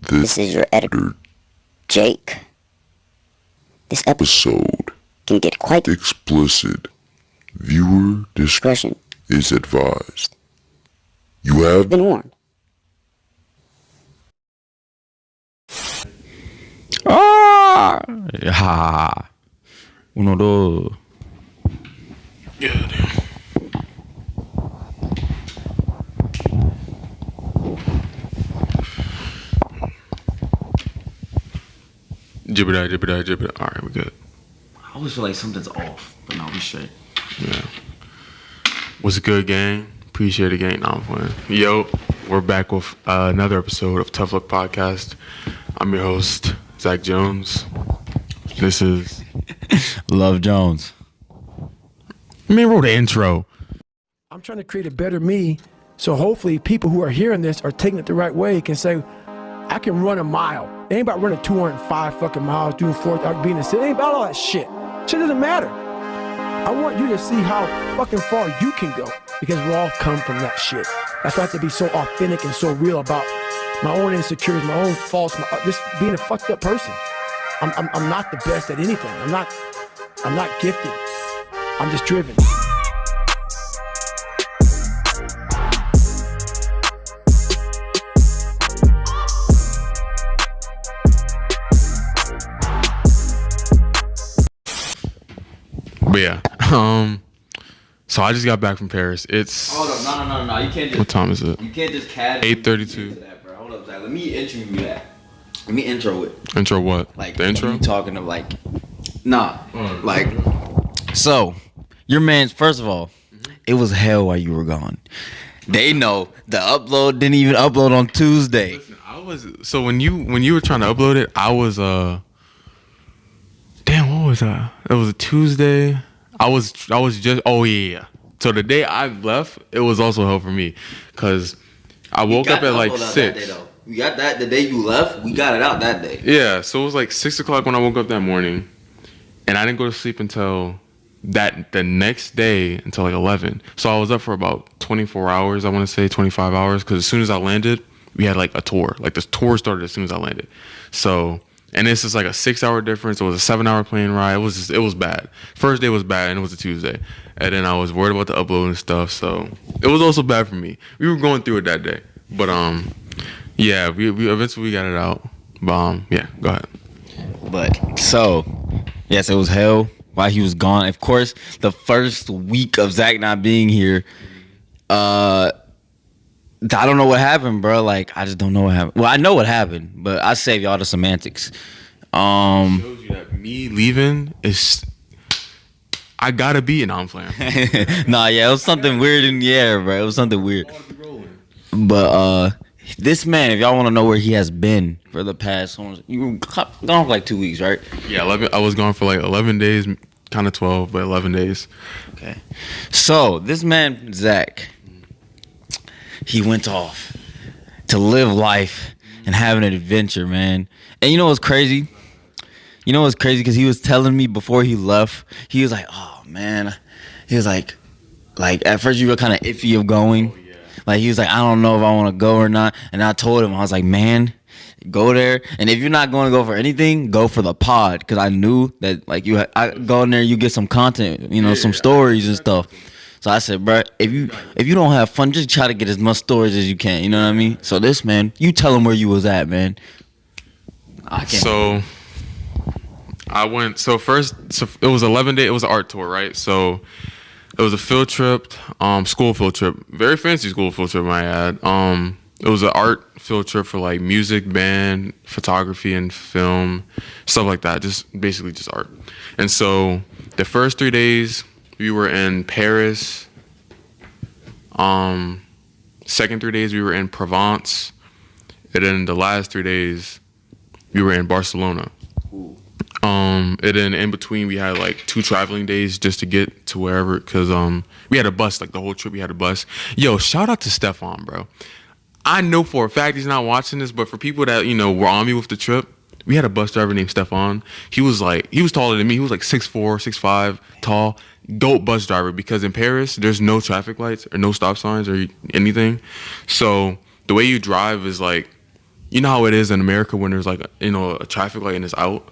This is your editor, Jake. This episode can get quite explicit. Viewer discretion is advised. You have been warned. Ja. Uno, dos. Yeah, damn. Jibbity. Alright, we're good. I always feel like something's off, but no, we straight. Yeah. What's good, gang? Appreciate it, gang. No, I'm playing. Yo, we're back with another episode of TuffLuck Podcast. I'm your host, Zack Jones. This is Love Jones. Man wrote the intro. I'm trying to create a better me, so hopefully people who are hearing this are taking it the right way, can say, I can run a mile. It ain't about running 205 fucking miles, doing 4th, being in the city. It ain't about all that shit. Shit doesn't matter. I want you to see how fucking far you can go, because we all come from that shit. That's why I have to be so authentic and so real about my own insecurities, my own faults, just being a fucked up person. I'm not the best at anything. I'm not gifted. I'm just driven. But yeah, so I just got back from Paris. It's Hold up, no. You can't just. What time is it? You can't just casually. 8:32. Hold up, Zach. Let me intro you that. Let me intro it. Intro what? Like the intro? You talking of like, nah, like. So, your man's first of all, it was hell while you were gone. They know the upload didn't even upload on Tuesday. Listen, when you were trying to upload it, I was damn, what was that? It was a Tuesday. I was just yeah. So the day I left, it was also hell for me, cause I woke up at like 6. We got that the day you left. We got it out that day. Yeah, so it was like 6 o'clock when I woke up that morning, and I didn't go to sleep until the next day until like 11. So I was up for about 24 hours. I want to say 25 hours, because as soon as I landed, we had like a tour. Like the tour started as soon as I landed. So. And this is like a 6-hour difference. It was a 7-hour plane ride. It was bad. First day was bad, and it was a Tuesday. And then I was worried about the upload and stuff. So it was also bad for me. We were going through it that day. But yeah, we eventually got it out. But yeah, go ahead. But so, yes, it was hell while he was gone. Of course, the first week of Zack not being here, I don't know what happened, bro. Like, I just don't know what happened. Well, I know what happened, but I save y'all the semantics. Shows you that me leaving is, I gotta be, and I'm playing. Nah, yeah, it was something weird in the air, bro. It was something weird. But this man, if y'all want to know where he has been for the past, you were gone for like 2 weeks, right? Yeah, 11. I was gone for like 11 days, kind of 12, but 11 days. Okay. So this man, Zack, he went off to live life and have an adventure, man. And you know what's crazy? Because he was telling me before he left, he was like, oh, man. He was like at first you were kind of iffy of going. Oh, yeah. Like, he was like, I don't know if I want to go or not. And I told him, I was like, man, go there. And if you're not going to go for anything, go for the pod. Because I knew that, like, I go in there, you get some content, some stories and stuff. So I said, bro, if you don't have fun, just try to get as much stories as you can. You know what I mean? So this man, you tell him where you was at, man. So I went. So first, it was 11 days. It was an art tour, right? So it was a field trip, school field trip, very fancy school field trip, I add. It was an art field trip for like music, band, photography, and film, stuff like that. Just basically just art. And so the first 3 days, we were in Paris. Second 3 days we were in Provence, and then the last 3 days we were in Barcelona. And then in between we had like 2 traveling days just to get to wherever, because we had a bus, like the whole trip we had a bus. Yo, shout out to Stefan, bro. I know for a fact he's not watching this, but for people that were on me with the trip, we had a bus driver named Stefan. He was taller than me. He was like 6'4", 6'5", tall. Dope bus driver, because in Paris there's no traffic lights or no stop signs or anything. So the way you drive is like, you know how it is in America when there's like, a traffic light and it's out.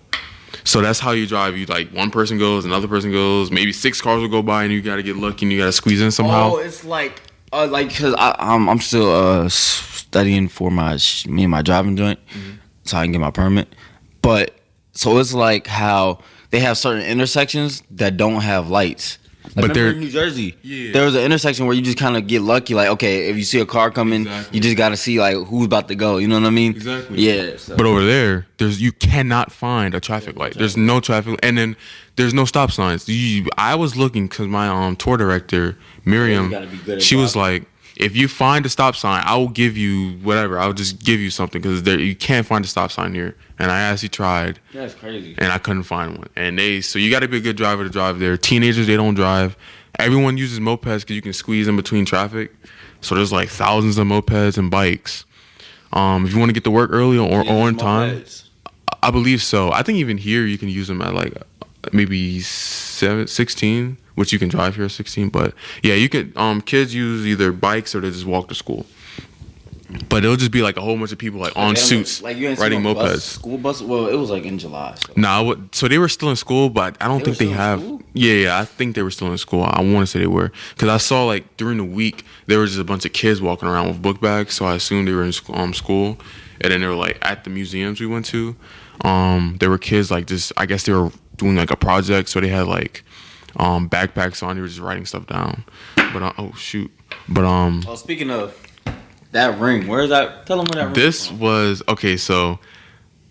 So that's how you drive. You like one person goes, another person goes, maybe 6 cars will go by, and you gotta get lucky and you gotta squeeze in somehow. Oh, it's like because I'm still studying for my driving joint, so I can get my permit. But so it's like how they have certain intersections that don't have lights. Like, But they're in New Jersey, there was an intersection where you just kind of get lucky. Like, okay, if you see a car coming, you just got to see like who's about to go. You know what I mean? Exactly. Yeah. So. But over there, you cannot find a traffic light. There's no traffic, and then there's no stop signs. I was looking because my tour director Miriam, she was like, if you find a stop sign, I will give you whatever. I'll just give you something because you can't find a stop sign here. And I actually tried. That's crazy. And I couldn't find one. So you got to be a good driver to drive there. Teenagers, they don't drive. Everyone uses mopeds because you can squeeze in between traffic. So there's like thousands of mopeds and bikes. If you want to get to work early or on time, I believe so. I think even here you can use them at like maybe 16, which you can drive here at 16. But yeah, you could. Kids use either bikes or they just walk to school. But it'll just be like a whole bunch of people like on suits riding mopeds. School bus? Well, it was like in July. So. Nah, so they were still in school, but I don't think they have. Yeah, I think they were still in school. I want to say they were, because I saw like during the week there was just a bunch of kids walking around with book bags, so I assumed they were in school. And then they were like at the museums we went to. There were kids like just, I guess they were doing like a project, so they had like backpacks on. They were just writing stuff down. But oh shoot. But Oh, speaking of. That ring, where is that? Tell them where that ring this from. was, okay, so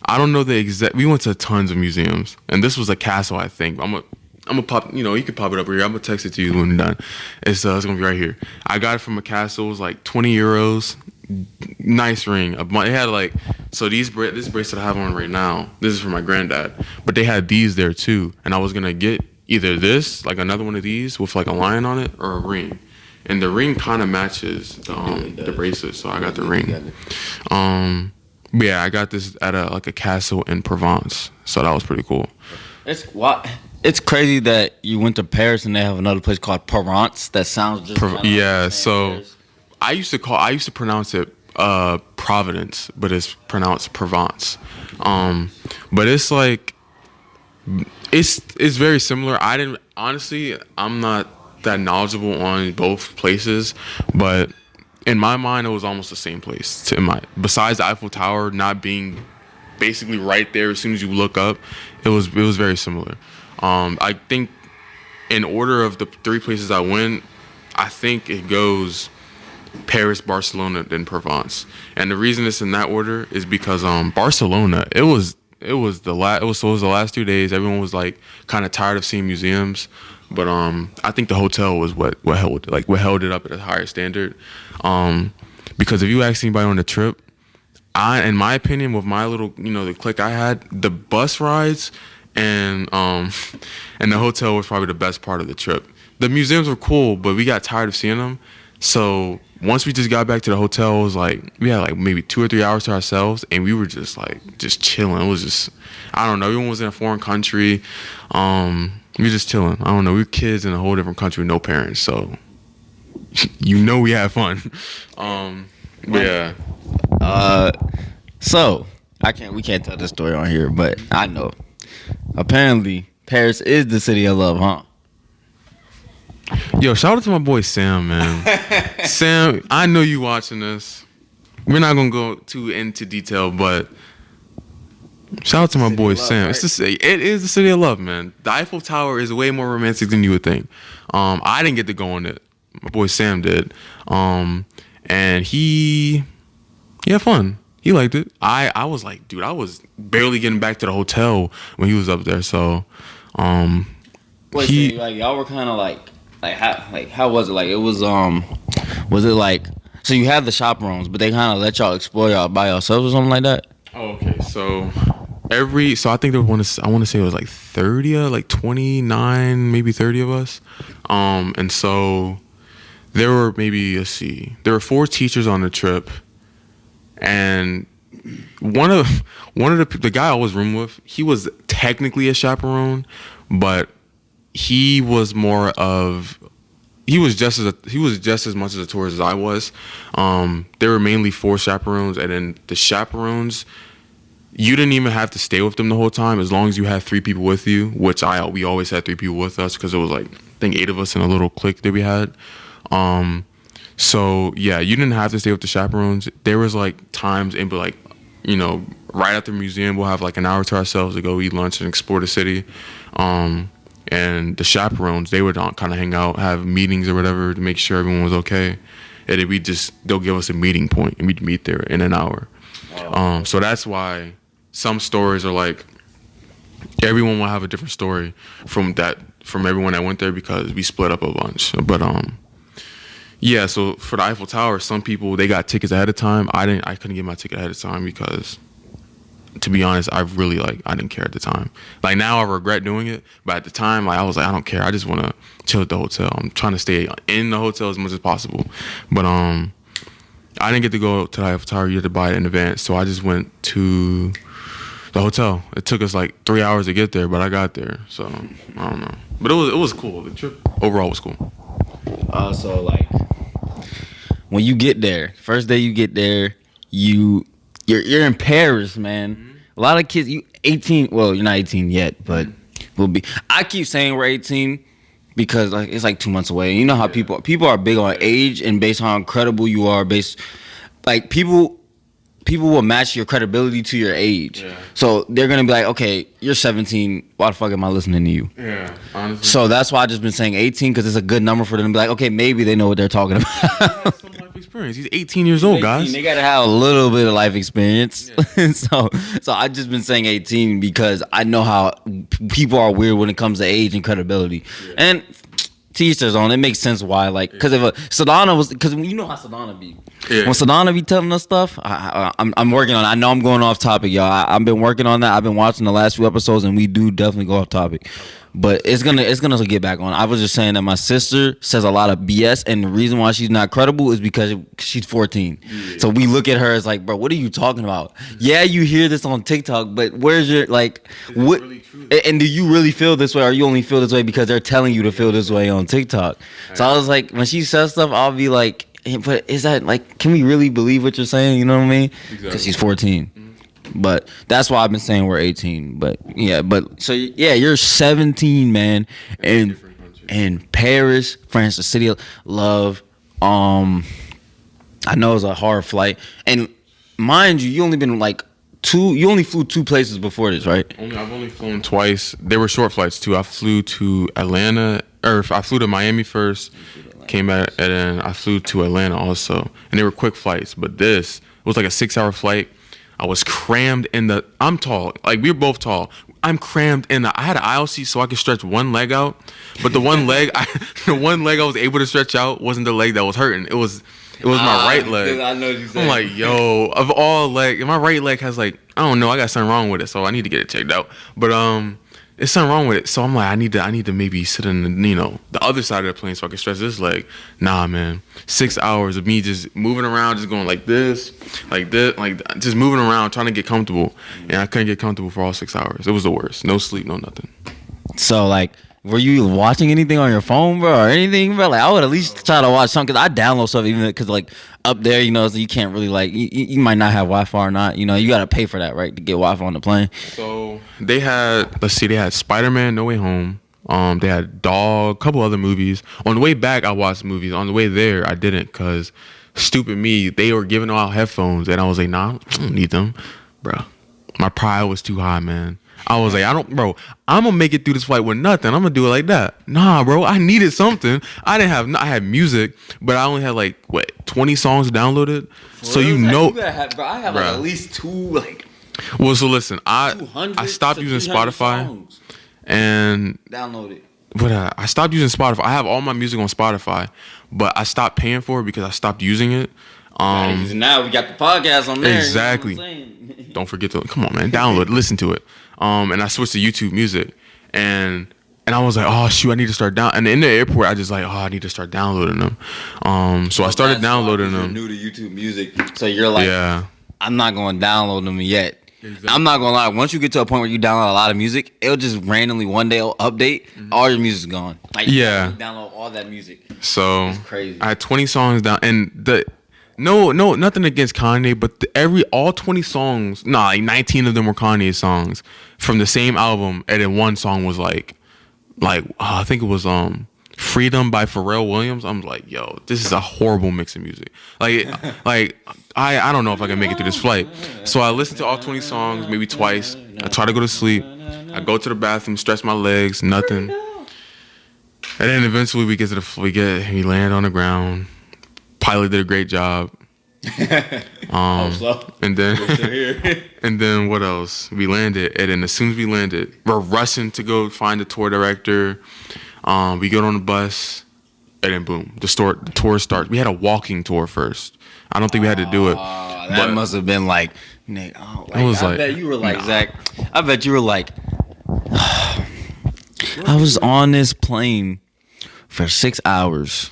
I don't know the exact, we went to tons of museums, and this was a castle, I think. I'm gonna pop, you can pop it up here. I'm gonna text it to you when we're done. It's gonna be right here. I got it from a castle. It was like 20 euros. Nice ring. It had like, so this bracelet I have on right now, this is for my granddad, but they had these there too, and I was gonna get either this, like another one of these with like a lion on it, or a ring. And the ring kind of matches the bracelet, so I got the ring. Yeah, I got this at a castle in Provence, so that was pretty cool. It's crazy that you went to Paris and they have another place called Provence. That sounds just yeah. So I used to pronounce it Providence, but it's pronounced Provence. But it's like it's very similar. I'm not that knowledgeable on both places, but in my mind it was almost the same place. Besides the Eiffel Tower not being basically right there as soon as you look up, it was very similar. I think in order of the 3 places I went, I think it goes Paris, Barcelona, then Provence. And the reason it's in that order is because Barcelona, it was the last 2 days. Everyone was like kind of tired of seeing museums. But I think the hotel was what held it up at a higher standard. Because if you ask anybody on the trip, in my opinion, with my little the clique I had, the bus rides and the hotel was probably the best part of the trip. The museums were cool, but we got tired of seeing them. So once we just got back to the hotel, it was like we had like maybe 2 or 3 hours to ourselves, and we were just chilling. It was just, I don't know. Everyone was in a foreign country. We were just chilling. I don't know. We were kids in a whole different country with no parents, so we had fun. Yeah. So we can't tell this story on here, but I know. Apparently, Paris is the city of love, huh? Yo, shout out to my boy Sam, man. Sam, I know you watching this. We're not gonna go too into detail, but shout out to my boy Sam. Right? It is the city of love, man. The Eiffel Tower is way more romantic than you would think. I didn't get to go on it. My boy Sam did. And he had fun. He liked it. I was like, dude, I was barely getting back to the hotel when he was up there. So, wait, so y'all were kind of how was it? Like, it was it like, so you had the chaperones, but they kind of let y'all explore y'all by yourselves or something like that? Oh, okay. So I think I want to say it was like 30, like 29, maybe 30 of us. And so there were there were 4 teachers on the trip, and one of the guy I was rooming with, he was technically a chaperone, but he was more of, he was just as much as a tourist as I was. There were mainly 4 chaperones, and then the chaperones, you didn't even have to stay with them the whole time as long as you had 3 people with you, which we always had 3 people with us because it was like, I think 8 of us in a little clique that we had. So yeah, you didn't have to stay with the chaperones. There was like times in, like, you know, right after the museum, we'll have like an hour to ourselves to go eat lunch and explore the city. And the chaperones, they would kind of hang out, have meetings or whatever to make sure everyone was okay. And then they'll give us a meeting point and we'd meet there in an hour. So that's why some stories are like, everyone will have a different story from everyone that went there because we split up a bunch. But yeah, so for the Eiffel Tower, some people, they got tickets ahead of time. I couldn't get my ticket ahead of time because, to be honest, I didn't care at the time. Like now I regret doing it, but at the time, like I was like, I don't care. I just want to chill at the hotel. I'm trying to stay in the hotel as much as possible. But I didn't get to go to the Eiffel Tower. You had to buy it in advance. So I just went to the hotel. It took us like 3 hours to get there, but I got there. So I don't know. But it was cool. The trip overall was cool. So like when you get there, first day you get there, you're in Paris, man. A lot of kids, you 18. Well, you're not 18 yet, but we'll be. I keep saying we're 18 because like it's like 2 months away. You know how people are big on age and based on how credible you are. Like people will match your credibility to your age. Yeah. So they're gonna be like, okay, you're 17. Why the fuck am I listening to you? Yeah, honestly. So that's why I just been saying 18 because it's a good number for them to be like, okay, maybe they know what they're talking about. Some life experience. He's 18 years old, guys. They gotta have a little bit of life experience. Yeah. so I just been saying 18 because I know how people are weird when it comes to age and credibility. Yeah. And to each their own. It makes sense why, like, because if Sedona was, because you know how Sedona be. Yeah. When Sedona be telling us stuff, I'm working on it. I know I'm going off topic, y'all. I've been working on that. I've been watching the last few episodes, and we do definitely go off topic. But it's gonna get back on. I was just saying that my sister says a lot of BS, and the reason why she's not credible is because she's 14. Yeah. So we look at her as like, bro, what are you talking about? Yeah, you hear this on TikTok, but where's your like what? Really and do you really feel this way, or you only feel this way because they're telling you to feel this way on TikTok? So I was like, when she says stuff, I'll be like, but is that like, can we really believe what you're saying? You know what I mean? Because she's 14. But that's why I've been saying we're 18. But yeah, so yeah, you're 17, man, in Paris, France, the city of love. I know it's a hard flight, and mind you, you only been like you only flew 2 places before this, right? I've only flown twice. They were short flights too. I flew to Atlanta, or I flew to Miami first, came back, and then I flew to Atlanta also, and they were quick flights. But this was like a 6-hour flight. I was crammed I'm tall. Like, we were both tall. I'm crammed I had an aisle seat so I could stretch one leg out. But the one leg I was able to stretch out wasn't the leg that was hurting. It was my right leg. I know what you said. I'm like, yo, of all legs, my right leg has like, I don't know, I got something wrong with it, so I need to get it checked out. But there's something wrong with it. So I'm like, I need to maybe sit in the other side of the plane so I can stretch this leg. Nah, man. 6 hours of me just moving around, just going like this, like just moving around, trying to get comfortable. And I couldn't get comfortable for all 6 hours. It was the worst. No sleep, no nothing. So like, were you watching anything on your phone, bro, or anything, bro? Like, I would at least try to watch something, because I download stuff even because like up there, so you can't really like, you might not have Wi-Fi or not. You got to pay for that, right, to get Wi-Fi on the plane. So they had Spider-Man No Way Home. They had Dog, a couple other movies. On the way back, I watched movies. On the way there, I didn't, because stupid me, they were giving out headphones, and I was like, nah, I don't need them, bro. My pride was too high, man. I was like, I'm going to make it through this flight with nothing. I'm going to do it like that. Nah, bro, I needed something. I had music, but I only had 20 songs downloaded. So I have like at least 2, like. Well, so listen, I stopped using Spotify songs. And download it. But I stopped using Spotify. I have all my music on Spotify, but I stopped paying for it because I stopped using it. Now we got the podcast on there. Exactly. Don't forget to come on, man. Download it, listen to it. And I switched to YouTube Music, and I was like, oh shoot, I need to start down. And in the airport, I just like, oh, I need to start downloading them. So I started downloading them. You're new to YouTube Music, so you're like, yeah, I'm not going to download them yet. Exactly. I'm not gonna lie. Once you get to a point where you download a lot of music, it'll just randomly one day it'll update. All your music's gone. Like Yeah. you download all that music. So It's crazy. I had 20 songs down, and nothing against Kanye, but all 20 songs, like 19 of them were Kanye songs from the same album, and then one song was like I think it was Freedom by Pharrell Williams. I'm like, yo, this is a horrible mix of music. Like I don't know if I can make it through this flight. So I listened to all 20 songs maybe twice. I try to go to sleep. I go to the bathroom, stretch my legs, nothing. And then eventually we land on the ground. Pilot did a great job. And then and then what else? We landed, and then as soon as we landed, we're rushing to go find the tour director. We get on the bus, and then boom, the tour starts. We had a walking tour first. I don't think we had to do it. That must have been like, Nick. I bet you were like, Zach. I bet you were like, I was on this plane for 6 hours.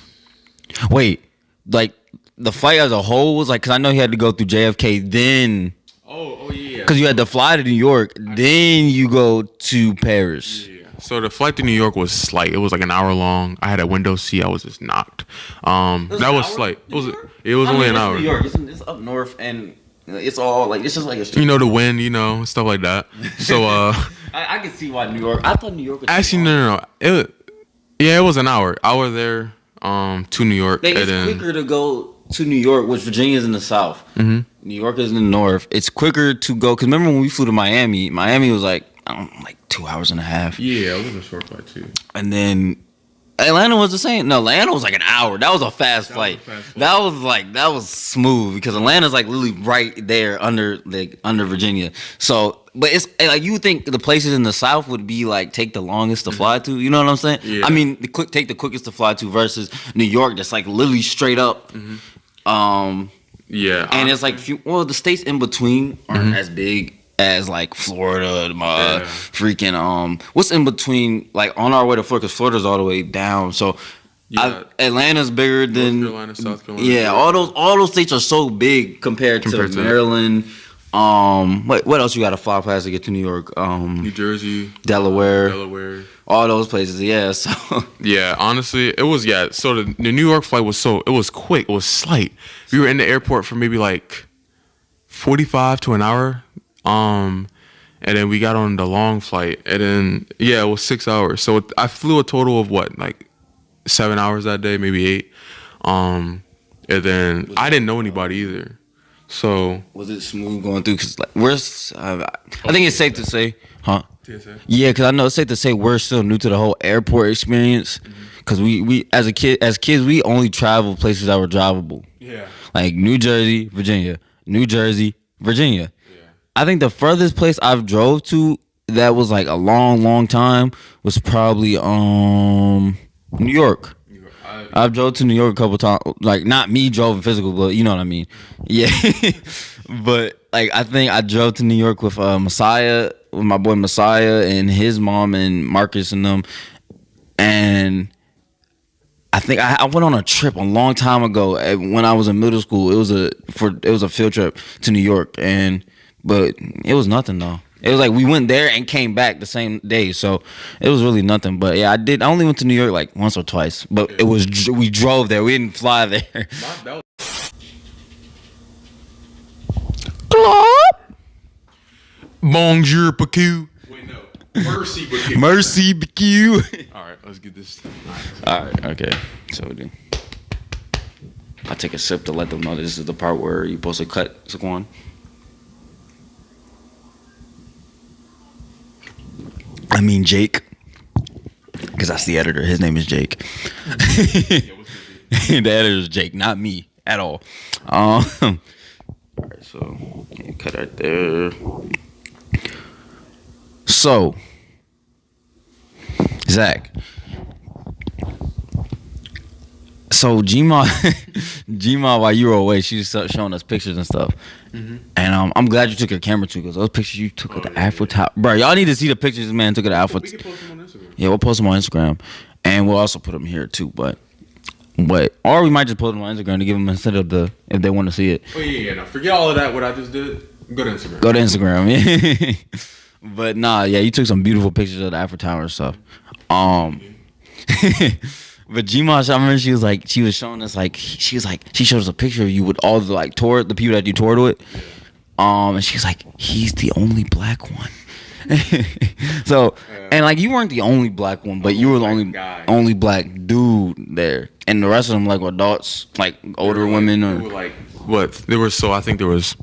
Wait, like the flight as a whole was like, because I know you had to go through JFK, then. Oh yeah. Because you had to fly to New York, then you go to Paris. Yeah. So the flight to New York was like, it was like an hour long. I had a window seat. I was just knocked. That was slight. It was only an hour. New York. It's up north, and it's all like it's just like a street. The wind, stuff like that. So I can see why New York. I thought New York was actually no. It was an hour. Hour there to New York. Like, it's quicker to go to New York, which Virginia's in the south. Mm-hmm. New York is in the north. It's quicker to go because remember when we flew to Miami? Miami was like 2 hours and a half. Yeah, it was a short flight too. And then Atlanta was the same. No, Atlanta was like an hour. That was a fast flight. That was smooth because Atlanta's like literally right there under Virginia. So, but it's like you would think the places in the south would be like take the longest to fly to. You know what I'm saying? Yeah. I mean, take the quickest to fly to versus New York. That's like literally straight up. Mm-hmm. Yeah, and it's like the states in between aren't as big as like Florida, freaking what's in between, like on our way to Florida, because Florida's all the way down. So Atlanta's bigger than North Carolina, South Carolina. Yeah, all those states are so big compared to Maryland. What else you got to fly past to get to New York? New Jersey, Delaware, all those places. Yeah, so yeah, honestly, it was So the New York flight was quick. It was slight. We were in the airport for maybe like 45 to an hour. And then we got on the long flight, and then it was 6 hours. So I flew a total of like 7 hours that day, maybe 8. And then I didn't know anybody either. So was it smooth going through? Cause like I think it's safe to say, huh? TSA? Yeah, cause I know it's safe to say we're still new to the whole airport experience. Cause we as kids we only travel places that were drivable. Yeah. Like New Jersey, Virginia. New Jersey, Virginia. I think the furthest place I've drove to that was like a long time was probably New York. I've drove to New York a couple times. Like not me driving physical, but you know what I mean. Yeah. But like I think I drove to New York with Messiah, with my boy Messiah and his mom and Marcus and them. And I think I went on a trip a long time ago when I was in middle school. It was a field trip to New York, but it was nothing though. It was like we went there and came back the same day, so it was really nothing. But yeah, I only went to New York like once or twice, but we drove there. We didn't fly there. Bonjour, Pacu. Wait, no. Mercy, Pacu. Mercy, Pacu. All right, let's get this. All right, okay. So we do. I take a sip to let them know that this is the part where you're supposed to cut Saquon. I mean Jake, because that's the editor. His name is Jake. The editor is Jake, not me at all. All right, so cut right there. So, Zach. So Gma, while you were away, she was showing us pictures and stuff. Mm-hmm. And I'm glad you took your camera too, because those pictures you took of the Afro top, bro. Y'all need to see the pictures this man took of the Afro. We can post them on Instagram. Yeah, we'll post them on Instagram, and we'll also put them here too. But or we might just post them on Instagram to give them instead of if they want to see it. Oh yeah. No, forget all of that. What I just did. Go to Instagram. Go to Instagram. Yeah. But nah, yeah, you took some beautiful pictures of the Eiffel Tower and stuff. But Gmosh, I remember she was showing us she showed us a picture of you with all the the people that you toured with. And she was like, he's the only black one. So, and you weren't the only black one, but you were the only black dude there, and the rest of them were adults, older women. They were what? There were I think there was.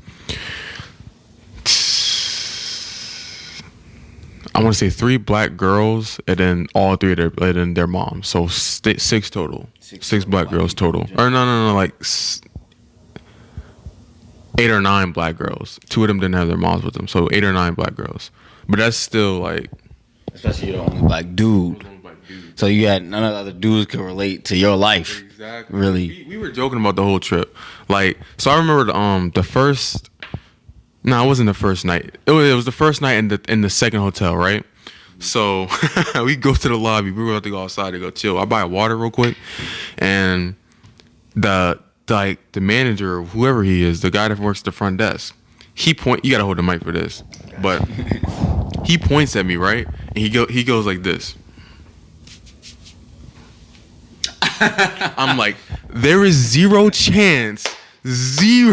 I want to say 3 black girls, and then all 3 of their moms. So 6 total. 6 black girls total. Or no, 8 or 9 black girls. 2 of them didn't have their moms with them, so 8 or 9 black girls. But that's still especially you're the only black dude. So you had none of the other dudes could relate to your life. Exactly. Really. We were joking about the whole trip. So I remember the first. No, it wasn't the first night. It was the first night in the second hotel, right? So we go to the lobby. We were about to go outside to go chill. I buy a water real quick, and the manager, whoever he is, the guy that works the front desk, you gotta hold the mic for this, but he points at me, right, and he goes like this. I'm like, there is zero chance he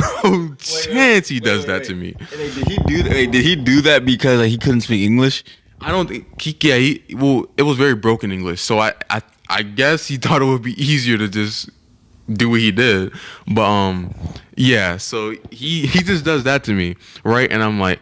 does that to me. Did he do that because he couldn't speak English? I don't think it was very broken English, so I guess he thought it would be easier to just do what he did, but yeah, so he just does that to me, right? And I'm like,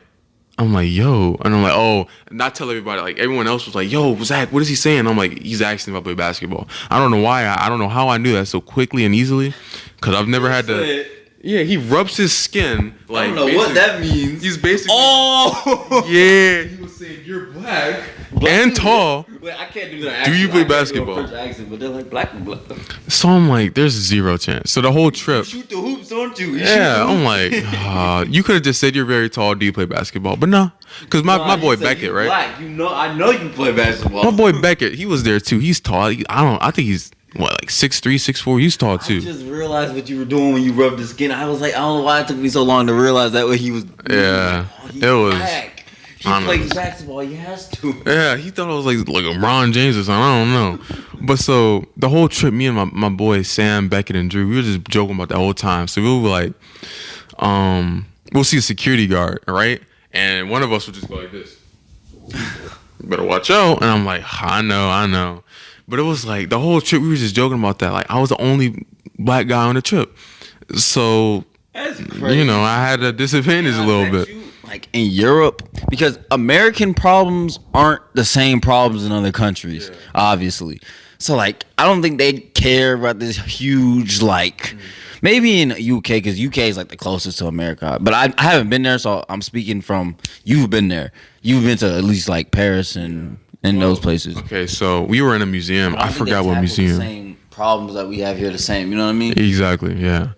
yo, and I'm like, oh, not tell everybody. Everyone else was like, yo, Zach, what is he saying? I'm like, he's asking if I play basketball. I don't know why. I don't know how I knew that so quickly and easily, because I've never had to. Yeah, he rubs his skin. I don't know what that means. He's basically. Oh. Yeah, he was saying you're black and tall. Wait, I can't do that. Do you play basketball? French accent, but they're like black and black. So I'm like, there's zero chance. So the whole trip. You shoot the hoops, don't you? Yeah, I'm like, you could have just said you're very tall. Do you play basketball? But no, because my boy Beckett, right? Black. I know you play basketball. My boy Beckett, he was there too. He's tall. I think he's 6'3", 6'4". He's tall too. I just realized what you were doing when you rubbed his skin. I was like, I don't know why it took me so long to realize that what he was. Yeah, it was. Black. He plays basketball. He has to. Yeah, he thought I was like LeBron James or something. I don't know. But so the whole trip, me and my boy Sam, Beckett, and Drew, we were just joking about that whole time. So we were like, we'll see a security guard, right? And one of us would just go like this. You better watch out. And I'm like, I know. But it was the whole trip, we were just joking about that. I was the only black guy on the trip. So, that's crazy. I had a disadvantage a little bit. In Europe, because American problems aren't the same problems in other countries, obviously. So, I don't think they care about this huge, maybe in UK, because UK is, the closest to America. But I haven't been there, so I'm speaking from, you've been there. You've been to at least, Paris and those places. Okay, so we were in a museum. I forgot what museum. The same problems that we have here, the same. You know what I mean? Exactly, yeah.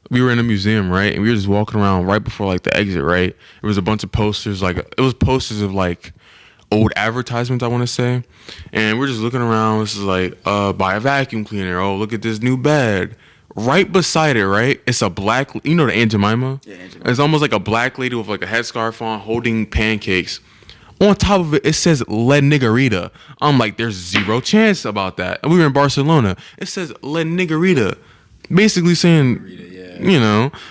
We were in a museum, right? And we were just walking around right before the exit, right? There was a bunch of posters, it was posters of old advertisements, I want to say. And we're just looking around. This is buy a vacuum cleaner. Oh, look at this new bed. Right beside it, right? It's a black, the Aunt Jemima? Yeah, Aunt Jemima. It's almost like a black lady with a headscarf on holding pancakes. On top of it, it says La Niggerita. I'm like, there's zero chance about that. And we were in Barcelona. It says La Niggerita. Basically saying,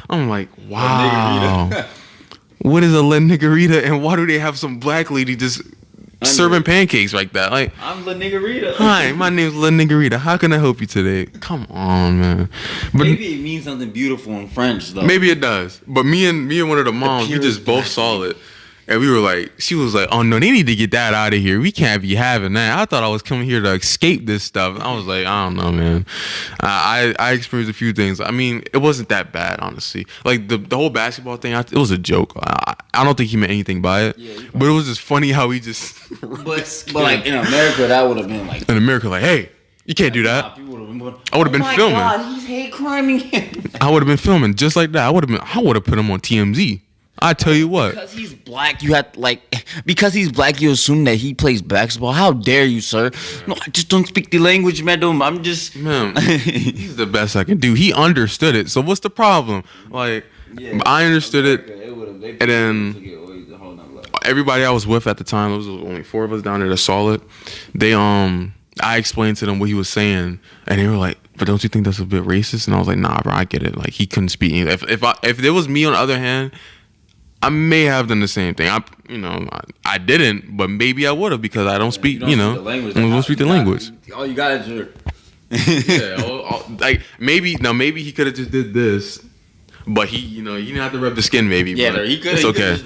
I'm like, wow. What is a La Niggerita, and why do they have some black lady just serving pancakes like that? I'm La Niggerita. Hi, my name's La Niggerita. How can I help you today? Come on, man. But maybe it means something beautiful in French, though. Maybe it does. But me and one of the moms, we just both saw it. And we were she was like, oh no, they need to get that out of here. We can't be having that. I thought I was coming here to escape this stuff. I was like, I don't know, man. I experienced a few things. I mean, it wasn't that bad, honestly. The whole basketball thing, it was a joke. I don't think he meant anything by it. Yeah, but it was just funny how he just. but in America, that would have been In America, hey, you can't do that. I would have been filming. Oh my God, he's hate criming him. I would have been filming just like that. I would have put him on TMZ. I tell you what. Because he's black, you have because he's black, you assume that he plays basketball. How dare you, sir? Yeah. No, I just don't speak the language, madam. I'm just. Man, he's the best I can do. He understood it. So what's the problem? I understood it. It would have And then everybody I was with at the time, there was only 4 of us down there that saw it. I explained to them what he was saying, and they were like, "But don't you think that's a bit racist?" And I was like, "Nah, bro, I get it. Like, he couldn't speak English. If there was me on the other hand, I may have done the same thing. I didn't, but maybe I would have because I don't speak. I don't speak the language. All you got is your. Like maybe he could have just did this, but he didn't have to rub the skin. Maybe He could. It's okay.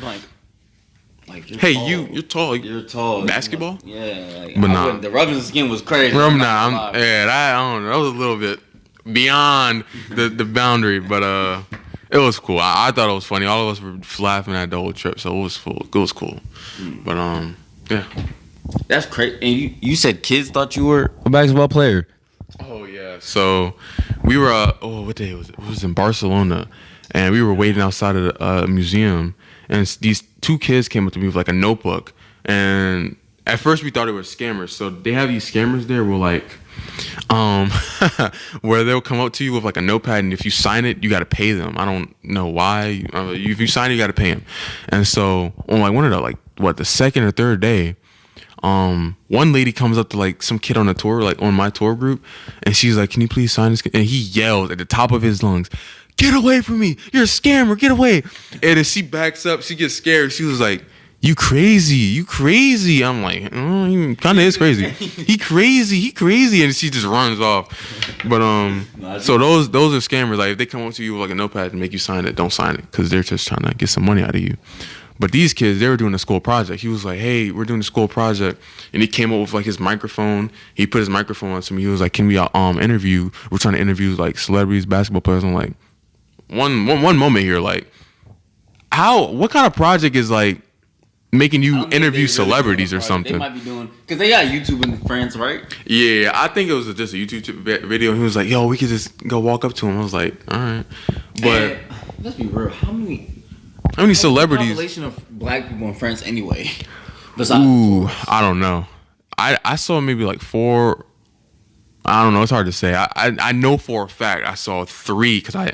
Hey, tall. You're tall. You're tall. Basketball? Yeah. But nah. The rubbing the skin was crazy. I don't know. That was a little bit beyond the boundary, but it was cool. I thought it was funny. All of us were laughing at the whole trip, so it was cool. It was cool. But yeah. That's crazy. And you said kids thought you were a basketball player. Oh yeah. So we were what day was it? It was in Barcelona, and we were waiting outside of the museum. And these 2 kids came up to me with like a notebook, and at first we thought it were scammers. So they have these scammers there where like, where they'll come up to you with like a notepad, and if you sign it, you got to pay them. I don't know why. If you sign it, you got to pay them. And so on like one of the second or third day, one lady comes up to like some kid on the tour, like on my tour group, and she's like, "Can you please sign this?" And he yelled at the top of his lungs, "Get away from me! You're a scammer! Get away!" And then she backs up. She gets scared. She was like, "You crazy! You crazy!" I'm like, he kind of is crazy. He crazy! And she just runs off. But so those are scammers. Like if they come up to you with like a notepad and make you sign it, don't sign it because they're just trying to get some money out of you. But these kids, they were doing a school project. He was like, "Hey, we're doing a school project," and he came up with like his microphone. He put his microphone on to me. He was like, "Can we interview? We're trying to interview like celebrities, basketball players." I'm like, one moment here, like, what kind of project is like making you interview celebrities or something? They might be doing because they got YouTube in France, right? Yeah, I think it was just a YouTube video. He was like, "Yo, we could just go walk up to him." I was like, "All right," but and, let's be real. How many celebrities? Population of black people in France anyway. Ooh, I don't know. I saw maybe like 4. I don't know. It's hard to say. I know for a fact I saw 3 because I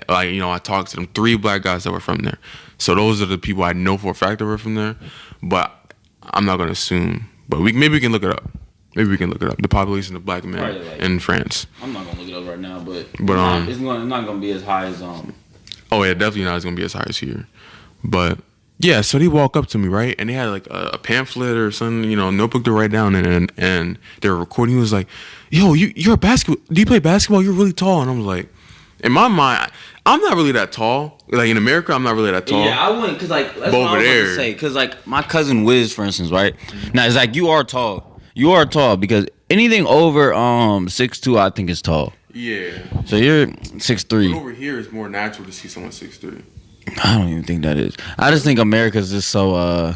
talked to them. 3 black guys that were from there. So those are the people I know for a fact that were from there. But I'm not gonna assume. But maybe we can look it up. The population of black men in France. I'm not gonna look it up right now, but it's not gonna be as high as Oh yeah, definitely not. It's gonna be as high as here. But yeah, so they walk up to me, right? And they had like a pamphlet or something, notebook to write down, and they were recording. He was like, "Yo, you're a basketball. Do you play basketball? You're really tall." And I was like, in my mind, I'm not really that tall. Like in America, I'm not really that tall. Yeah, I wouldn't, cause like that's what I was about to say. Cause like my cousin Wiz, for instance, right? Now it's like you are tall. You are tall because anything over 6'2", I think is tall. Yeah. So you're 6'3". Over here, it's more natural to see someone 6'3". I don't even think that is. I just think America's just so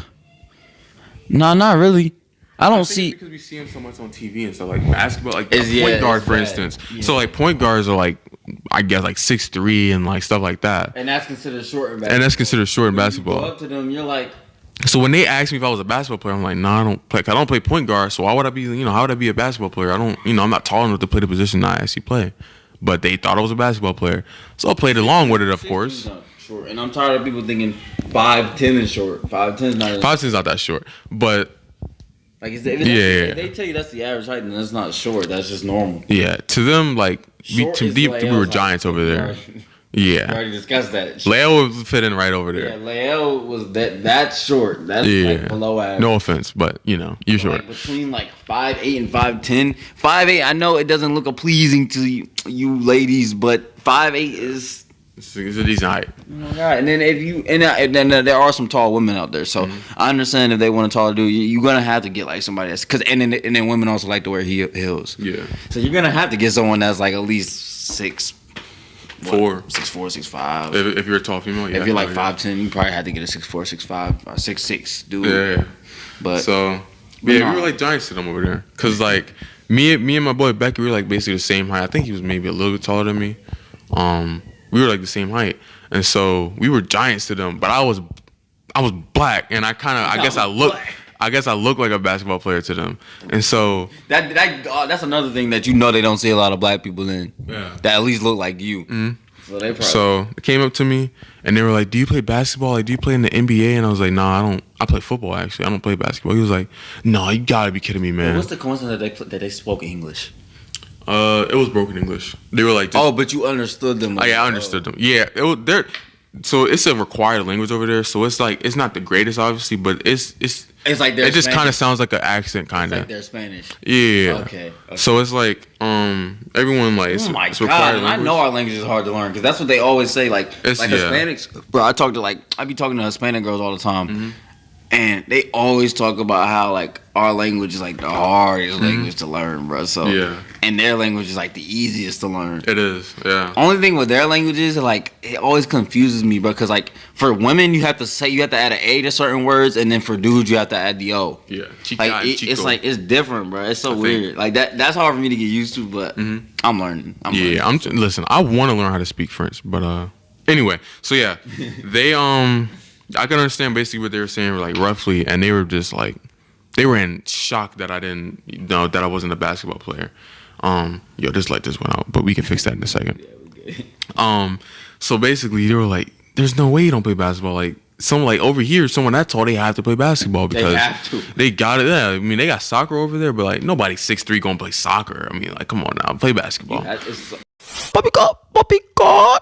no, not really. I don't see because we see them so much on TV and stuff like basketball, like yeah, point guard, for instance. Yeah. So like point guards are like, I guess like 6'3" and like stuff like that. And that's considered short in basketball. You go up to them, you're like. So when they asked me if I was a basketball player, I'm like, nah, I don't play. I don't play point guard. So why would I be? How would I be a basketball player? I don't. I'm not tall enough to play the position I actually play. But they thought I was a basketball player, so I played along with it, of course. Short. And I'm tired of people thinking 5'10" is short. 5'10" is not. 5'10" is not that short, but. Like if they tell you that's the average height, then that's not short. That's just normal. Yeah, to them, like we were giants over there. Yeah, we already discussed that. Leo would fit in right over there. Yeah, Leo was that's short. That's like below average. No offense, but you're short. Like between like 5'8" and 5'10". 5'8", I know it doesn't look pleasing to you ladies, but 5'8" is. It's a decent height. Oh my God. And then and then there are some tall women out there, so I understand if they want a taller dude, you're gonna have to get like somebody that's and then women also like to wear heels. Yeah. So you're gonna have to get someone that's like at least 6'4", 6'5". If you're a tall female, yeah. If you're like 5'10", you probably have to get a 6'4", 6'5", 6'6" dude. Yeah. But we were like giants to them over there, cause like me and my boy Becky, we were like basically the same height. I think he was maybe a little bit taller than me. We were like the same height, and so we were giants to them. But I was black, and I guess I look like a basketball player to them, and so that's another thing that they don't see a lot of black people in. Yeah. That at least look like you. Mm-hmm. So they probably. So they came up to me and they were like, "Do you play basketball? Like, do you play in the NBA?" And I was like, "Nah, I don't. I play football actually. I don't play basketball." He was like, "No, you gotta be kidding me, man." What's the coincidence that they spoke English? It was broken English. They were like, Oh, but you understood them. Oh, yeah, I understood them. Yeah, they're so it's a required language over there. So it's like it's not the greatest, obviously, but it's like it just kind of sounds like an accent, kind of. Like they're Spanish. Yeah. Okay. So it's like everyone like it's, Oh my it's god! required And I language. know our language is hard to learn because that's what they always say. Like Hispanics, bro. I be talking to Hispanic girls all the time, and they always talk about how like our language is like the hardest language to learn, bro. So and their language is like the easiest to learn. It is, yeah. Only thing with their languages, like it always confuses me, bro. Because like for women, you have to add an A to certain words, and then for dudes, you have to add the O. Yeah, like it's like it's different, bro. It's so weird. Like that's hard for me to get used to, but I'm learning. Listen, I want to learn how to speak French, but anyway. So yeah, they I can understand basically what they were saying, like roughly, and they were just like, they were in shock that I didn't know that I wasn't a basketball player. Yo, this light just went out, but we can fix that in a second. So basically they were like, "There's no way you don't play basketball." Like someone like over here, someone that's tall, they have to play basketball because they got it. Yeah, I mean they got soccer over there, but like nobody 6'3" gonna play soccer. I mean, like come on now, play basketball. Puppy God, puppy God,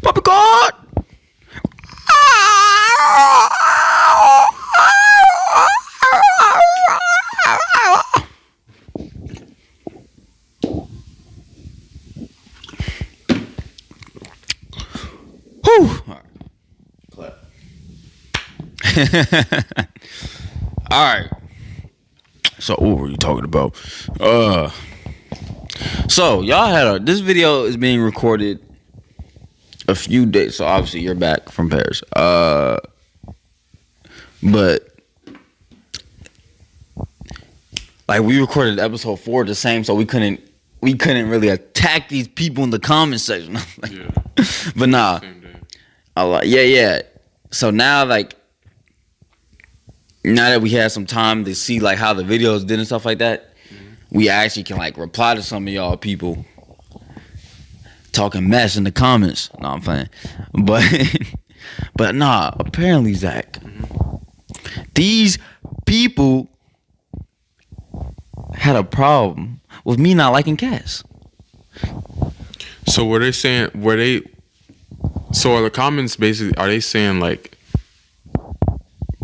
puppy God. All right. So what were you talking about? So y'all had this video is being recorded a few days. So obviously you're back from Paris. But like we recorded episode 4 the same, so we couldn't really attack these people in the comment section. But nah. Yeah. So now now that we had some time to see like how the videos did and stuff like that, we actually can like reply to some of y'all people talking mess in the comments. No, I'm playing. But nah, apparently Zach, these people had a problem with me not liking cats. So were they saying so are the comments basically, are they saying like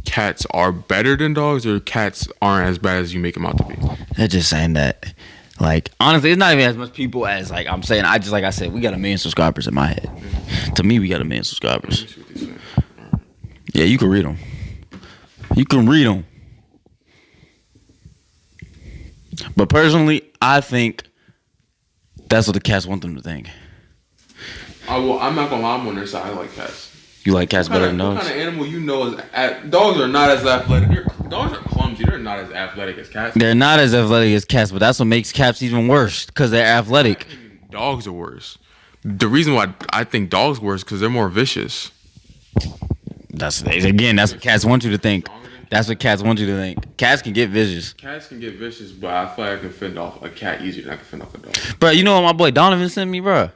cats are better than dogs or cats aren't as bad as you make them out to be? They're just saying that. Like, honestly, it's not even as much people as like I'm saying. Like I said, we got 1 million subscribers in my head. To me, we got 1 million subscribers. Yeah, you can read them. You can read them. But personally, I think that's what the cats want them to think. I'm not gonna lie, I'm on their side. I like cats. You like cats better than dogs? What kind of animal you know is dogs are not as athletic. Dogs are clumsy. They're not as athletic as cats. They're not as athletic as cats, but that's what makes cats even worse because they're athletic. Dogs are worse. The reason why I think dogs are worse because they're more vicious. That's what cats want you to think. That's what cats want you to think. Cats can get vicious. Cats can get vicious, but I feel like I can fend off a cat easier than I can fend off a dog. Bro, you know what my boy Donovan sent me, bro?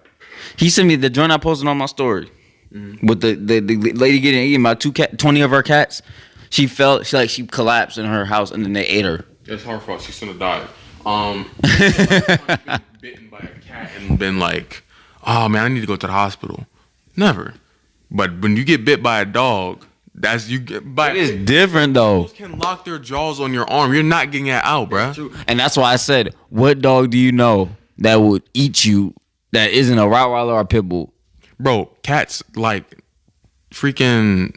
He sent me the joint I posted on my story. With the lady getting eaten by 20 of her cats. She collapsed in her house and then they ate her. It's her fault. She shouldn't have died. Been bitten by a cat and been like, "Oh man, I need to go to the hospital." Never. But when you get bit by a dog, it's different though. Dogs can lock their jaws on your arm. You're not getting it out, bro. And that's why I said, what dog do you know that would eat you that isn't a Rottweiler or a Pit Bull? Bro, cats, like, freaking,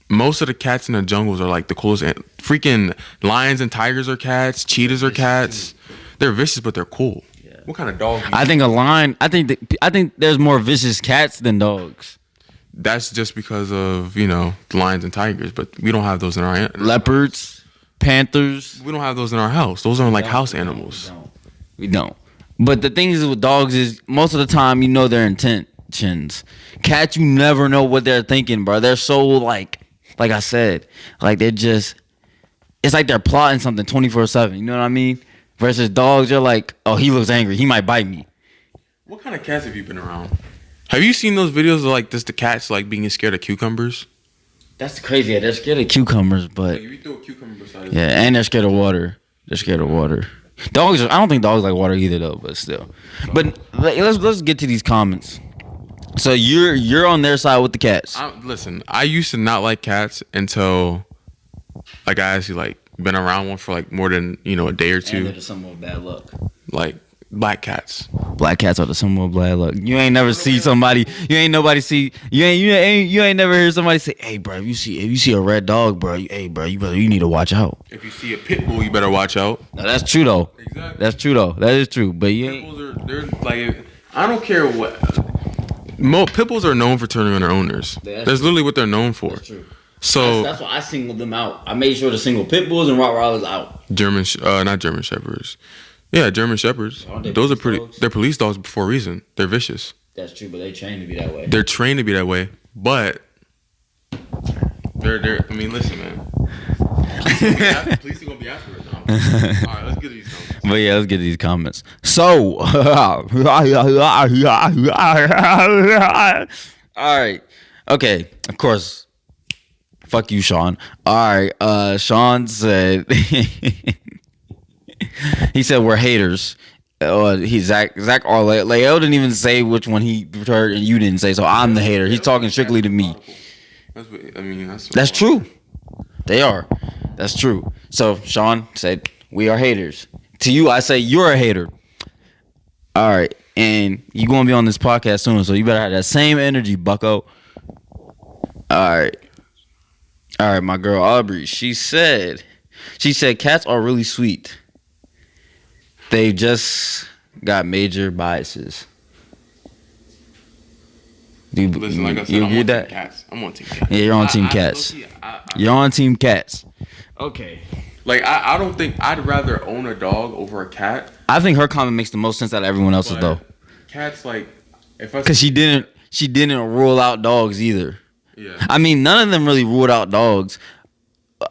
most of the cats in the jungles are, like, the coolest. Freaking lions and tigers are cats. Cheetahs are cats. They're vicious, but they're cool. Yeah. What kind of dog? I think there's more vicious cats than dogs. That's just because of, the lions and tigers, but we don't have those in our... Leopards, panthers. We don't have those in our house. Those aren't, like, house animals. We don't. But the thing is with dogs is, most of the time, you know their intentions. Cats, you never know what they're thinking, bro. They're so like I said, like they're just, it's like they're plotting something 24/7. You know what I mean? Versus dogs, you're like, oh, he looks angry. He might bite me. What kind of cats have you been around? Have you seen those videos of like the cats like being scared of cucumbers? That's crazy. Yeah, they're scared of cucumbers, but Like, if you throw a cucumber beside yeah, and they're scared of water. They're scared of water. Dogs. I don't think dogs like water either, though. But still. But let's get to these comments. So you're on their side with the cats. Listen, I used to not like cats until like I actually like been around one for like more than a day or two. And they're the symbol of bad luck. Like black cats. Black cats are the symbol of bad luck. You ain't never see somebody. You ain't never hear somebody say, "Hey, bro, if you see a red dog, bro, you need to watch out." If you see a pit bull, you better watch out. No, that's true though. Exactly. That's true though. That is true. But you Pit ain't. bulls they're like I don't care what. Pit bulls are known for turning on their owners. That's literally what they're known for. That's true. So That's why I singled them out. I made sure to single pit bulls and Rottweilers out. not German shepherds. Yeah, German shepherds. Aren't they Those are police pretty. dogs? They're police dogs for a reason. They're vicious. That's true, but they trained to be that way. They're trained to be that way, but they're. I mean, listen, man. Police are gonna be after it now. All right, let's get these comments. But yeah, let's get these comments. So, all right, okay. Of course, fuck you, Sean. All right, Sean said he said we're haters. Zach or Leo didn't even say which one he heard, and you didn't say. So I'm the hater. He's talking strictly to me. That's true. They are. That's true. So Sean said we are haters. To you, I say you're a hater. All right, and you're gonna be on this podcast soon, so you better have that same energy, Bucko. All right, my girl Aubrey. She said cats are really sweet. They just got major biases. Listen, like I said, I'm on Team Cats. I'm on Team Cats. Yeah, you're on Team Cats. You're on Team Cats. Okay. Like I don't think I'd rather own a dog over a cat. I think her comment makes the most sense out of everyone else's though. Cats, like, because she didn't rule out dogs either. Yeah. I mean, none of them really ruled out dogs,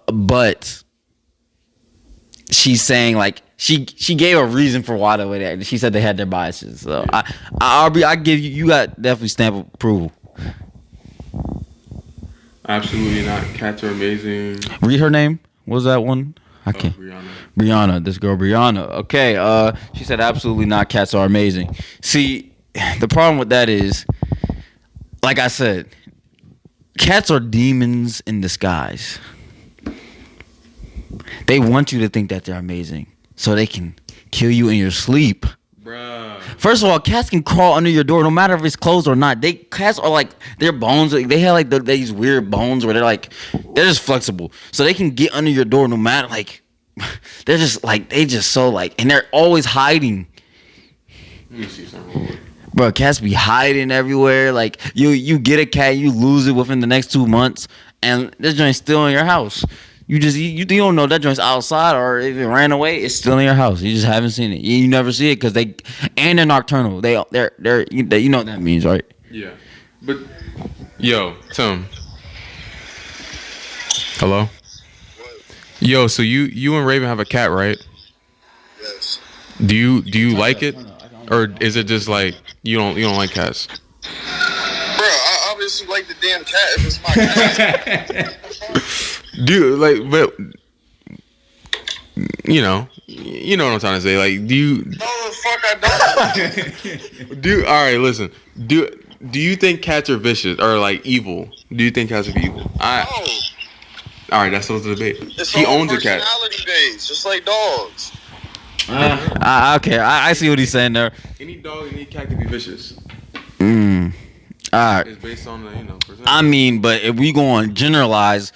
but she's saying like she gave a reason for why they would. She said they had their biases. So yeah. I give you got definitely stamp of approval. Absolutely not. Cats are amazing. Read her name. What was that one? I can't. Brianna. This girl Brianna. Okay. She said absolutely not. Cats are amazing. See, the problem with that is, like I said, cats are demons in disguise. They want you to think that they're amazing, so they can kill you in your sleep. Bruh. First of all, cats can crawl under your door no matter if it's closed or not. Cats are like, their bones, they have like these weird bones where they're just flexible. So they can get under your door no matter, like, they're just like, and they're always hiding. Let me see something. Bro, cats be hiding everywhere. Like, you get a cat, you lose it within the next 2 months, and this joint's still in your house. You don't know that joint's outside, or if it ran away, it's still in your house. You just haven't seen it. You never see it because they're nocturnal. They're you know what that means, right? Yeah, but yo, Tim. Hello. What? Yo, so you and Raven have a cat, right? Yes. Do you like it, or is it just like you don't like cats? Bro, I obviously like the damn cat if it's my cat. Dude, like, but you know what I'm trying to say. Like, do you? No, the fuck I don't. All right, listen. Do you think cats are vicious or like evil? Do you think cats are evil? No. All right, that's the debate. He owns a cat. Personality based, just like dogs. Okay, I see what he's saying there. Any dog, any cat can be vicious. All right. It's based on the personality. I mean, but if we go on generalize.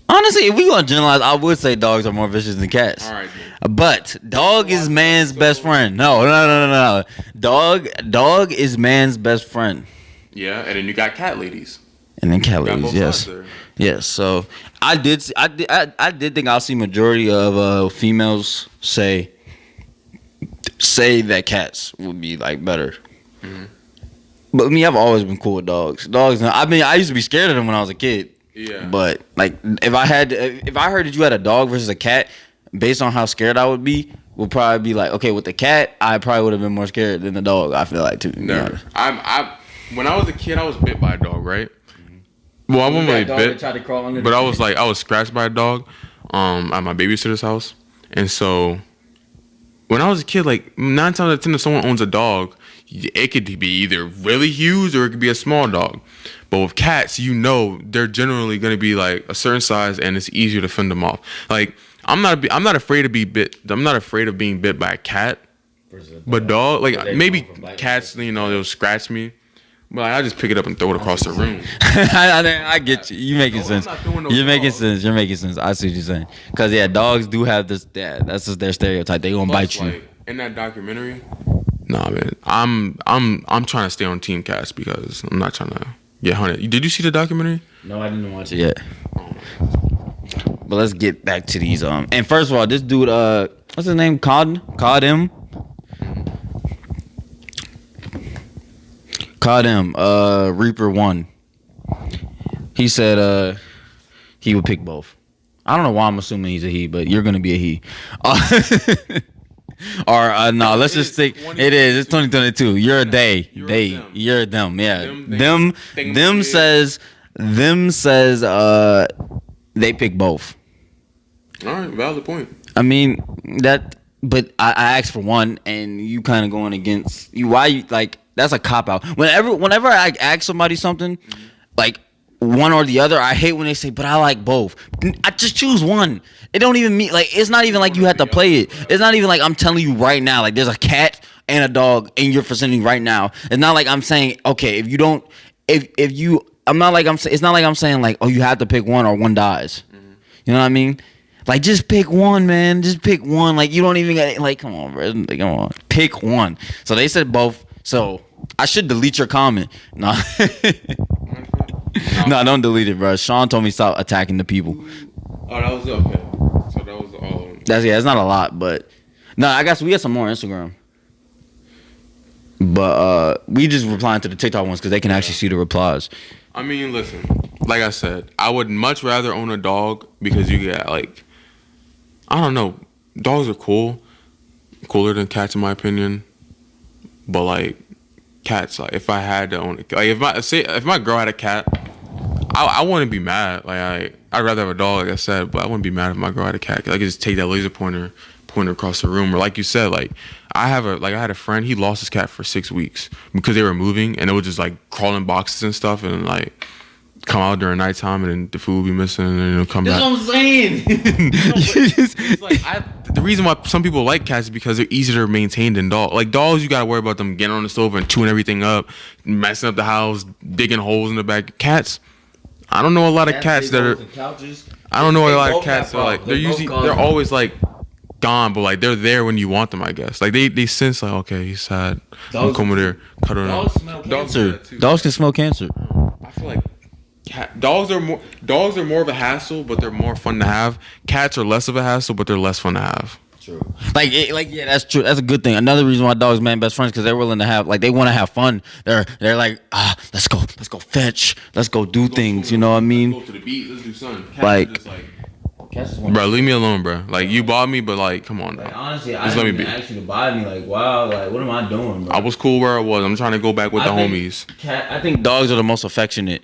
Honestly, if we gonna generalize, I would say dogs are more vicious than cats. All right. But dog is man's best friend. No. Dog is man's best friend. Yeah, and then you got cat ladies. And then cat ladies, yes. So I did think I'll see majority of females say that cats would be like better. Mm-hmm. But me, I've always been cool with dogs. I used to be scared of them when I was a kid. Yeah. But like, if I heard that you had a dog versus a cat, based on how scared I would be, will probably be like, okay, with the cat, I probably would have been more scared than the dog. I feel like too. Never. When I was a kid, I was bit by a dog, right? Well, I wasn't really bit, but I was scratched by a dog, at my babysitter's house, and so when I was a kid, like 9 times out of 10, if someone owns a dog, it could be either really huge or it could be a small dog. But with cats, they're generally going to be like a certain size, and it's easier to fend them off. Like I'm not afraid to be bit. I'm not afraid of being bit by a cat, but dog, like maybe cats, they'll scratch me. But like, I just pick it up and throw it across the room. I get you. You making sense. You're making sense. You're making sense. I see what you're saying. Cause dogs do have this. Yeah, that's just their stereotype. They gonna bite you. Like, in that documentary, nah, man. I'm trying to stay on Team Cats because I'm not trying to get hunted. Did you see the documentary? No, I didn't watch it yet. But let's get back to these. And first of all, this dude, what's his name? Cod him, Reaper 1. He said he would pick both. I don't know why I'm assuming he's a he, but you're gonna be a he. Or no, let's just stick. It is. It's 2022. You're a they. You're a them. Yeah. Them says. They pick both. All right, valid point. I mean that, but I asked for one, and you kind of going against you. Why you like? That's a cop out. Whenever I ask somebody something, like one or the other, I hate when they say, "But I like both." I just choose one. It don't even mean like it's not even like you have to play it. It's not even like I'm telling you right now. Like there's a cat and a dog in your vicinity right now. It's not like I'm saying, okay, if you don't, if you, I'm not like it's not like I'm saying like, oh, you have to pick one or one dies. You know what I mean? Like just pick one, man. Just pick one. Like you don't even get like, come on, bro. Like, come on, pick one. So they said both. So I should delete your comment. No. No, don't delete it, bro. Sean told me stop attacking the people. Oh, that was okay. So that was all. It's not a lot, but no, I guess we got some more Instagram. But we just replying to the TikTok ones because they can actually see the replies. I mean, listen, like I said, I would much rather own a dog because you get like, I don't know, dogs are cooler than cats in my opinion. But like cats, like if I had to own, like if my girl had a cat, I wouldn't be mad. Like I'd rather have a dog, like I said, but I wouldn't be mad if my girl had a cat. I could just take that laser pointer across the room, or like you said, like I had a friend. He lost his cat for 6 weeks because they were moving, and it would just like crawl in boxes and stuff, and like come out during nighttime, and then the food would be missing, and then it'll come back. That's what I'm saying. It's like the reason why some people like cats is because they're easier to maintain than dogs. Like dogs, you gotta worry about them getting on the stove and chewing everything up, messing up the house, digging holes in the back. Cats, I don't know a lot of cats that are. I don't know a lot of cats that are like they're always like gone, but like they're there when you want them, I guess. Like they sense like, okay, he's sad. I'm coming there, cuddle him. Dogs smell cancer. Dogs can smell cancer. I feel like dogs are more of a hassle, but they're more fun to have. Cats are less of a hassle, but they're less fun to have. True. Yeah, that's true. That's a good thing. Another reason why dogs man best friends because they're willing to have they want to have fun. They're like let's go fetch, let's go do things. You know what I mean? Let's go to the beach. Let's do something. Bro, leave me alone, bro. Like you bought me, but like, come on, bro. Like, honestly, I didn't even ask you to buy me. Like, wow, like what am I doing, bro? I was cool where I was. I'm trying to go back with the homies. I think dogs are the most affectionate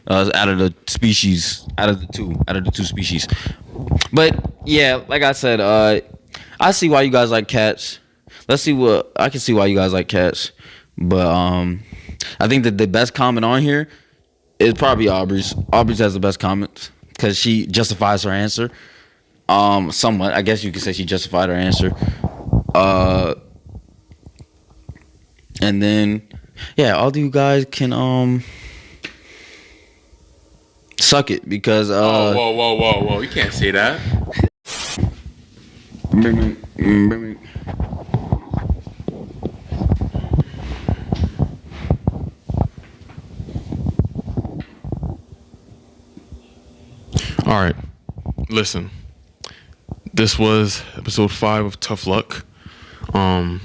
out of the species, out of the two species. But yeah, like I said, I see why you guys like cats. I can see why you guys like cats. But I think that the best comment on here is probably Aubrey's. Aubrey's has the best comments because she justifies her answer. Somewhat, I guess you could say she justified her answer. And then, yeah, all of you guys can suck it because whoa, you can't say that. All right, listen. This was episode 5 of Tough Luck. Shout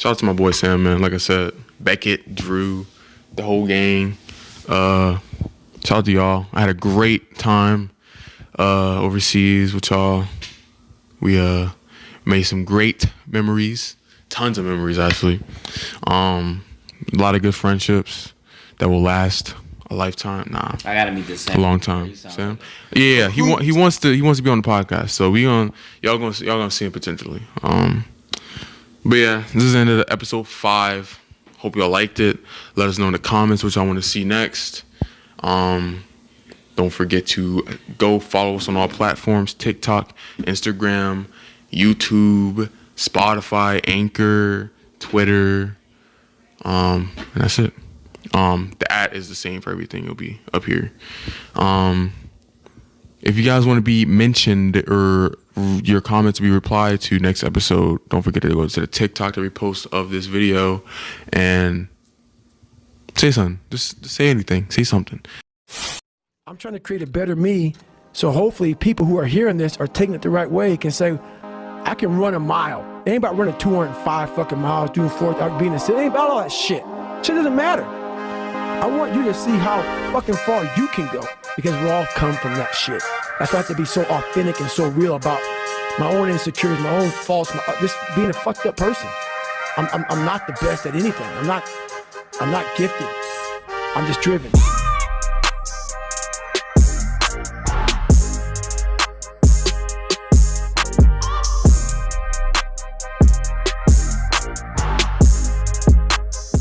out to my boy Sam, man. Like I said, Beckett, Drew, the whole gang. Shout out to y'all. I had a great time overseas with y'all. We made some great memories, tons of memories actually. A lot of good friendships that will last a lifetime. Nah, I gotta meet this Sam. a long time. Sam, yeah, he wants to be on the podcast. So y'all gonna see him potentially. But yeah, this is the end of the episode 5. Hope y'all liked it. Let us know in the comments what y'all want to see next. Don't forget to go follow us on all platforms: TikTok, Instagram, YouTube, Spotify, Anchor, Twitter. And that's it. The @ is the same for everything. It'll be up here. If you guys want to be mentioned or your comments to be replied to next episode, don't forget to go to the TikTok to repost of this video and say something. Just say anything. Say something. I'm trying to create a better me, so hopefully people who are hearing this are taking it the right way, can say, I can run a mile. It ain't about running 205 fucking miles, doing 4, being a city. It ain't about all that shit. Shit doesn't matter. I want you to see how fucking far you can go, because we all come from that shit. That's why I have to be so authentic and so real about my own insecurities, my own faults, just being a fucked up person. I'm not the best at anything. I'm not gifted. I'm just driven.